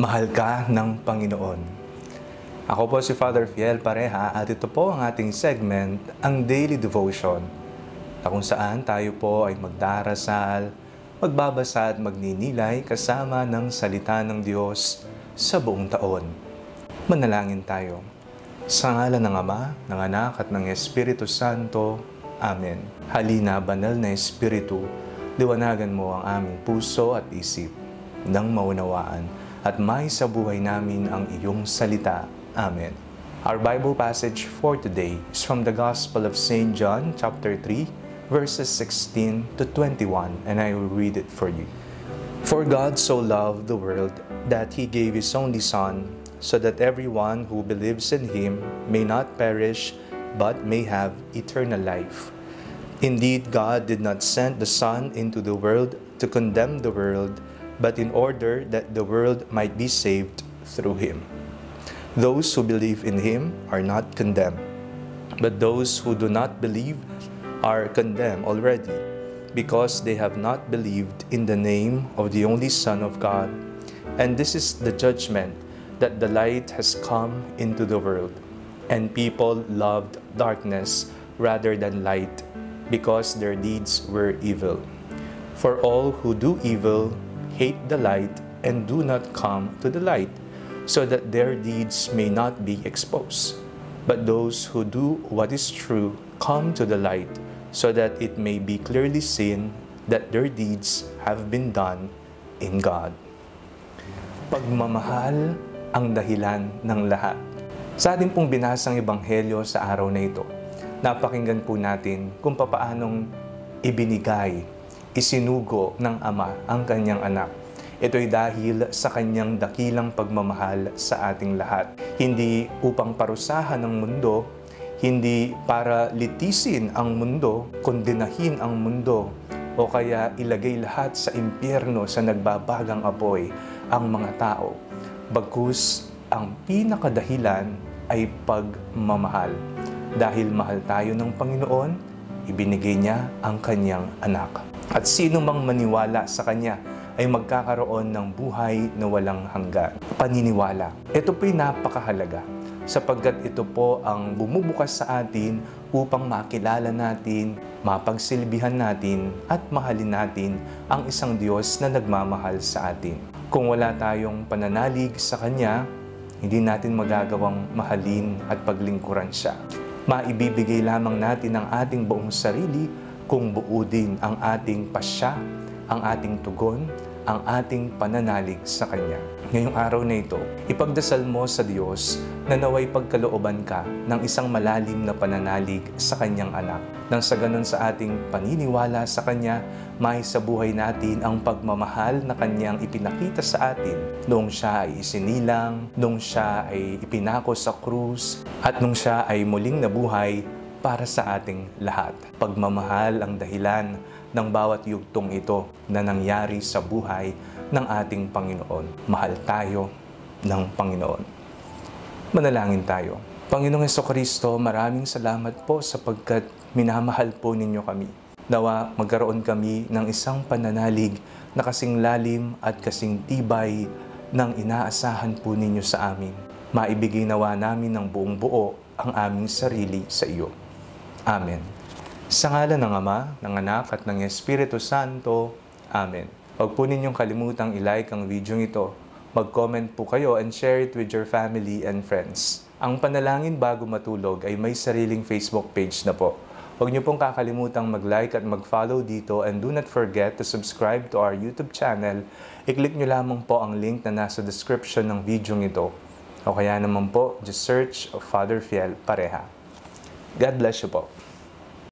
Mahal ka ng Panginoon. Ako po si Father Fiel Pareha at ito po ang ating segment, ang Daily Devotion, na kung saan tayo po ay magdarasal, magbabasa at magninilay kasama ng salita ng Diyos sa buong taon. Manalangin tayo. Sa ngalan ng Ama, ng Anak at ng Espiritu Santo. Amen. Halina, banal na Espiritu, liwanagan mo ang aming puso at isip nang maunawaan at may sa buhay namin ang iyong salita. Amen. Our Bible passage for today is from the Gospel of St. John, chapter 3, verses 16 to 21, and I will read it for you. For God so loved the world that He gave His only Son, so that everyone who believes in Him may not perish, but may have eternal life. Indeed, God did not send the Son into the world to condemn the world, but in order that the world might be saved through Him. Those who believe in Him are not condemned, but those who do not believe are condemned already, because they have not believed in the name of the only Son of God. And this is the judgment, that the light has come into the world, and people loved darkness rather than light, because their deeds were evil. For all who do evil hate the light and do not come to the light, so that their deeds may not be exposed. But those who do what is true come to the light, so that it may be clearly seen that their deeds have been done in God. Pagmamahal ang dahilan ng lahat. Sa ating pong binasang ebanghelyo sa araw na ito, napakinggan po natin kung papaanong ibinigay, isinugo ng Ama ang kanyang anak. Ito'y dahil sa kanyang dakilang pagmamahal sa ating lahat. Hindi upang parusahan ang mundo, hindi para litisin ang mundo, kondenahin ang mundo, o kaya ilagay lahat sa impyerno sa nagbabagang apoy ang mga tao. Bagkus, ang pinakadahilan ay pagmamahal. Dahil mahal tayo ng Panginoon, ibinigay niya ang kanyang anak. At sino mang maniwala sa kanya ay magkakaroon ng buhay na walang hanggan. Paniniwala. Ito po'y napakahalaga sapagkat ito po ang bumubukas sa atin upang makilala natin, mapagsilbihan natin at mahalin natin ang isang Diyos na nagmamahal sa atin. Kung wala tayong pananalig sa Kanya, hindi natin magagawang mahalin at paglingkuran Siya. Maibibigay lamang natin ang ating buong sarili kung buo din ang ating pasya, ang ating tugon, ang ating pananalig sa Kanya. Ngayong araw na ito, ipagdasal mo sa Diyos na naway pagkalooban ka ng isang malalim na pananalig sa Kanyang anak. Nang sa ganon sa ating paniniwala sa Kanya, may sa buhay natin ang pagmamahal na Kanyang ipinakita sa atin noong Siya ay isinilang, noong Siya ay ipinako sa krus, at noong Siya ay muling nabuhay para sa ating lahat. Pagmamahal ang dahilan ng bawat yugtong ito na nangyari sa buhay ng ating Panginoon. Mahal tayo ng Panginoon. Manalangin tayo. Panginoong Jesucristo, maraming salamat po sapagkat minamahal po ninyo kami. Nawa magkaroon kami ng isang pananalig na kasing lalim at kasing tibay ng inaasahan po ninyo sa amin. Maibigay nawa namin ng buong buo ang aming sarili sa iyo. Amen. Sa ngalan ng Ama, ng Anak at ng Espiritu Santo. Amen. Huwag po ninyong kalimutang i-like ang video ito. Mag-comment po kayo and share it with your family and friends. Ang Panalangin Bago Matulog ay may sariling Facebook page na po. Huwag niyo pong kakalimutang mag-like at mag-follow dito, and do not forget to subscribe to our YouTube channel. I-click niyo lamang po ang link na nasa description ng video ito. O kaya naman po, just search Father Fiel Pareha. God bless you po.